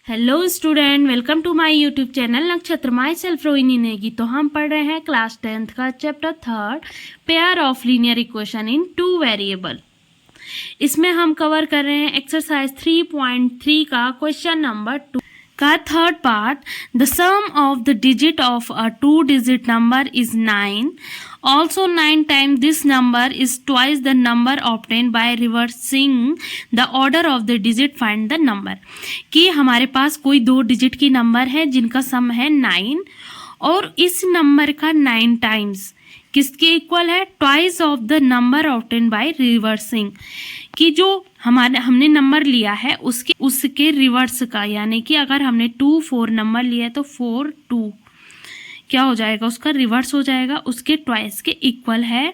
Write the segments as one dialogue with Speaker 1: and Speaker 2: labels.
Speaker 1: Hello student, welcome to my YouTube channel Nakshatra my self Rohini Negi. तो हम पढ़ रहे हैं क्लास 10th का chapter 3 pair of linear equation in 2 variable. इसमें हम कवर कर रहे हैं एक्सरसाइज 3.3 का क्वेश्चन नंबर 2 का third part. The sum of the digit of a 2 digit number is 9। Also 9 times this number is twice the number obtained by reversing the order of the digit. Find the number। कि हमारे पास कोई 2 digit की number है जिनका सम है 9 और इस नंबर का 9 टाइम्स किसके इक्वल है? Twice of the number obtain by reversing. कि जो हमने नंबर लिया है उसके रिवर्स का, यानी कि अगर हमने 2 4 नंबर लिया है तो 4 2 क्या हो जाएगा? उसका रिवर्स हो जाएगा, उसके ट्वाइस के इक्वल है।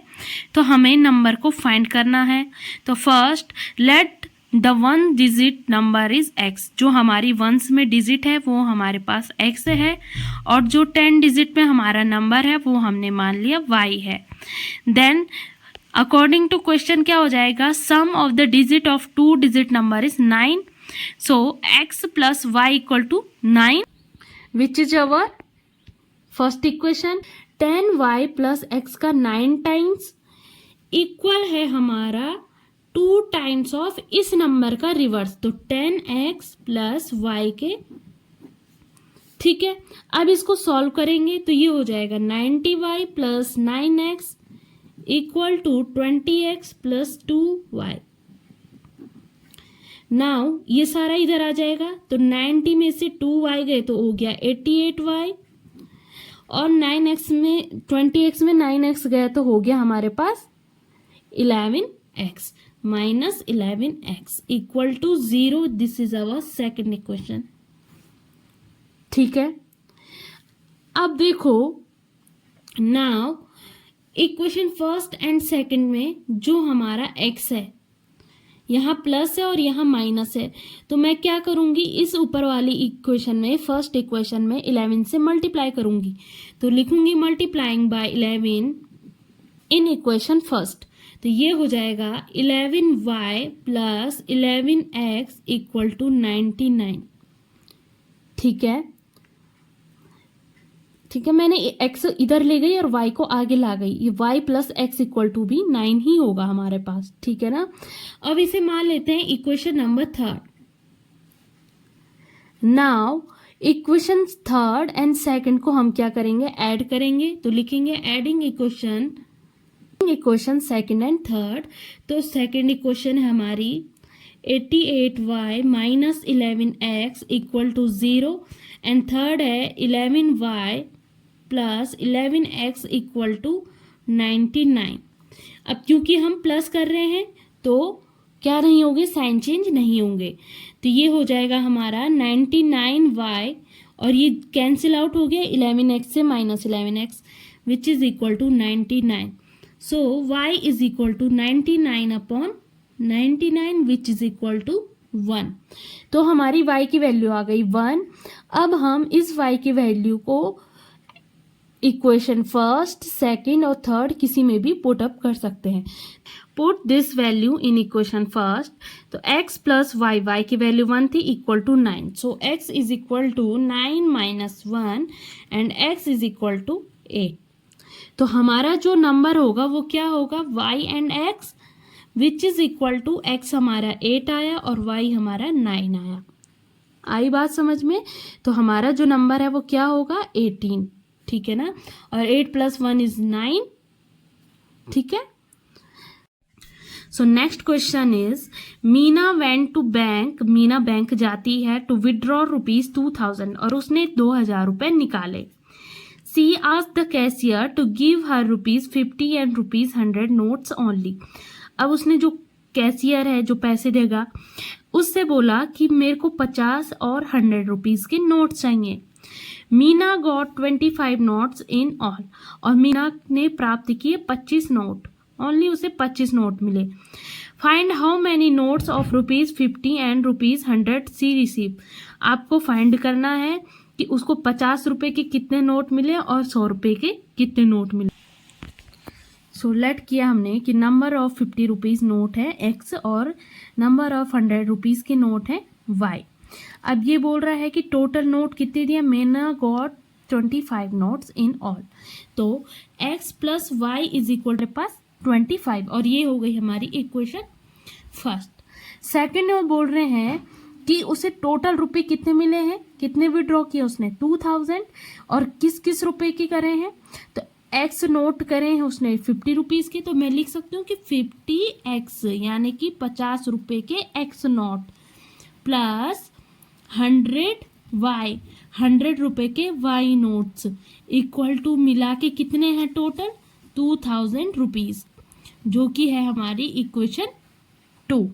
Speaker 1: तो हमें नंबर को फाइंड करना है। तो first let the 1 digit number is x। जो हमारी वंस में डिजिट है वो हमारे पास x है और जो 10 डिजिट में हमारा नंबर है वो हमने मान लिया y है। देन अकॉर्डिंग टू क्वेश्चन क्या हो जाएगा? Sum of the digit of 2 digit number is 9। So x plus y equal to 9 which is our first equation. 10y plus x का 9 टाइम्स इक्वल है हमारा 2 टाइम्स ऑफ इस नंबर का रिवर्स, तो 10x प्लस y के। ठीक है, अब इसको सॉल्व करेंगे तो ये हो जाएगा 90y plus 9x equal to 20x plus 2y। Now ये सारा इधर आ जाएगा तो 90 में से 2y गए तो हो गया 88y और 9x में 20x में 9x गया तो हो गया हमारे पास 11x minus 11x equal to 0। This is our second equation. ठीक है, अब देखो now equation first and second में जो हमारा x है यहाँ प्लस है और यहाँ माइनस है, तो मैं क्या करूँगी? इस ऊपर वाली इक्वेशन में फर्स्ट इक्वेशन में 11 से मल्टीप्लाई करूँगी। तो लिखूँगी multiplying by 11 in equation first. तो ये हो जाएगा 11y plus 11x equal to 99। ठीक है, मैंने x इधर ले गई और y को आगे ला गई। ये y plus x equal to भी 9 ही होगा हमारे पास। ठीक है ना। अब इसे मान लेते हैं equation number 3। Now equation third and second को हम क्या करेंगे? ऐड करेंगे। तो लिखेंगे adding equation second and third. तो सेकंड इक्वेशन है हमारी 88y minus 11x equal to 0 and थर्ड है 11y plus 11x equal to 99। अब क्योंकि हम प्लस कर रहे हैं तो क्या नहीं होंगे? साइन चेंज नहीं होंगे। तो ये हो जाएगा हमारा 99y और ये कैंसिल आउट हो गया 11x से minus 11x which is equal to 99। So y is equal to 99 upon 99 which is equal to 1। तो हमारी y की वैल्यू आ गई 1। अब हम इस y की वैल्यू को इक्वेशन फर्स्ट सेकंड और थर्ड किसी में भी पुट अप कर सकते हैं। Put this value in equation first. तो x प्लस y की वैल्यू 1 थी equal to 9। So x is equal to 9 minus 1 and x is equal to 8। तो हमारा जो नंबर होगा वो क्या होगा? y and x which is equal to x हमारा 8 आया और y हमारा 9 आया। आई बात समझ में? तो हमारा जो नंबर है वो क्या होगा? 18। ठीक है ना। और 8 प्लस 1 इज 9। ठीक है। So next question is Meena went to bank. Meena bank जाती है टू विड्रॉ ₹2000 और उसने 2000 रुपये निकाले। She asked the cashier to give her ₹50 and ₹100 notes only. अब उसने जो कैशियर है जो पैसे देगा उससे बोला कि मेरे को 50 और 100 रुपीज़ के नोट चाहिए। Meena got 25 notes in all और मीना ने प्राप्त किए 25 नोट। ओनली उसे 25 नोट मिले। Find how many notes of ₹50 and ₹100 she receive. आपको फाइंड करना है कि उसको 50 रुपये के कितने नोट मिले और 100 रुपये के कितने नोट मिले। सो लेट किया हमने कि नंबर ऑफ 50 रुपीज़ नोट है x और नंबर ऑफ 100 रुपीज़ के नोट है y। अब ये बोल रहा है कि टोटल नोट कितने दिए, Meena got 25 notes in all. तो x plus Y is equal to पास 25 और ये हो गई हमारी इक्वेशन फर्स्ट। सेकंड में बोल रहे हैं कि उसे टोटल रुपए कितने मिले हैं, कितने विड्रॉ किए उसने 2000 और किस किस रुपए के करे हैं, तो एक्स नोट करे हैं उसने 50 रुपीज़ के, तो मैं लिख सकती हूँ कि 50x यानी कि 50 रुपए के एक्स नोट प्लस 100y 100 रुपए के वाई नोट्स इक्वल टू मिला के कितने हैं टोटल 2000 रुपीज़, जो कि है हमारी इक्वेशन 2।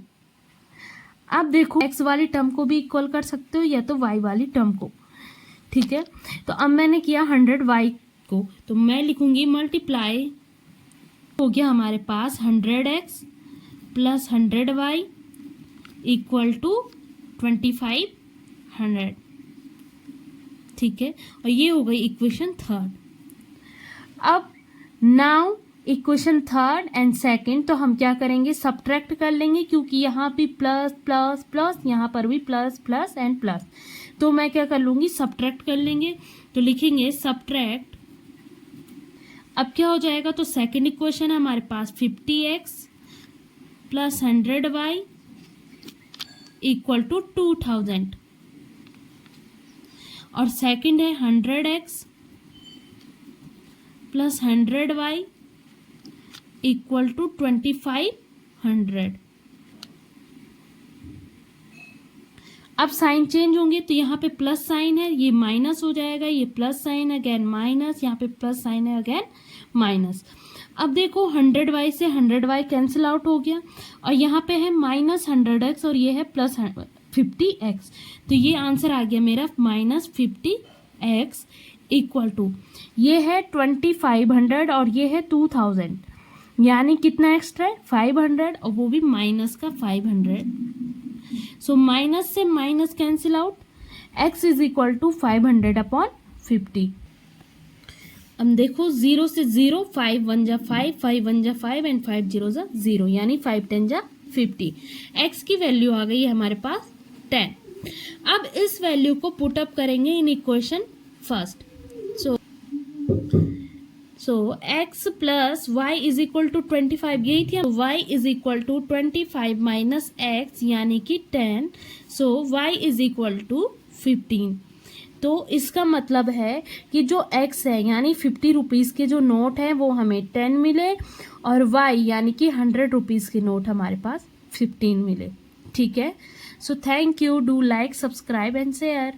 Speaker 1: अब देखो x वाली टर्म को भी इक्वल कर सकते हो या तो y वाली टर्म को, ठीक है। तो अब मैंने किया 100y को, तो मैं लिखूंगी मल्टीप्लाई, हो गया हमारे पास 100x plus 100y equal to 2500, ठीक है। और ये हो गई इक्वेशन थर्ड। अब now equation third and second, तो हम क्या करेंगे, सब्ट्रैक्ट कर लेंगे, क्योंकि यहाँ भी प्लस प्लस प्लस, यहाँ पर भी प्लस प्लस एंड प्लस, तो मैं क्या कर लूँगी, सब्ट्रैक्ट कर लेंगे। तो लिखेंगे सब्ट्रैक्ट, अब क्या हो जाएगा, तो सेकंड इक्वेशन है हमारे पास 50x plus 100y equal to 2000 और सेकंड है 100x plus 100y equal to 2500। अब साइन चेंज होंगे, तो यहाँ पे प्लस साइन है, ये माइनस हो जाएगा, ये प्लस साइन है अगेन माइनस, यहाँ पे प्लस साइन है अगेन माइनस। अब देखो 100y से 100y कैंसिल आउट हो गया और यहाँ पे है माइनस 100x और ये है प्लस 50x, तो ये आंसर आ गया मेरा माइनस 50x इक्वल टू, ये है 2500 और ये है 2000, यानी कितना एक्स्ट्रा है 500 और वो भी माइनस का 500। सो माइनस से minus cancel out, x is equal to 500 upon 50। अब देखो 0 से 0, 5 1 जा 5, 5 1 जा 5 एंड 5 0 जा 0, यानी 5 10 जा 50। x की वैल्यू आ गई है हमारे पास 10। अब इस वैल्यू को पुट अप करेंगे in equation first. So x plus Y is equal to 25, यही थी, y is equal to 25 minus x यानी कि 10, so y is equal to 15। तो इसका मतलब है कि जो x है यानी 50 रुपीज़ के जो नोट हैं वो हमें 10 मिले और y यानी कि 100 रुपीज़ के नोट हमारे पास 15 मिले, ठीक है। So thank you, do like, subscribe and share.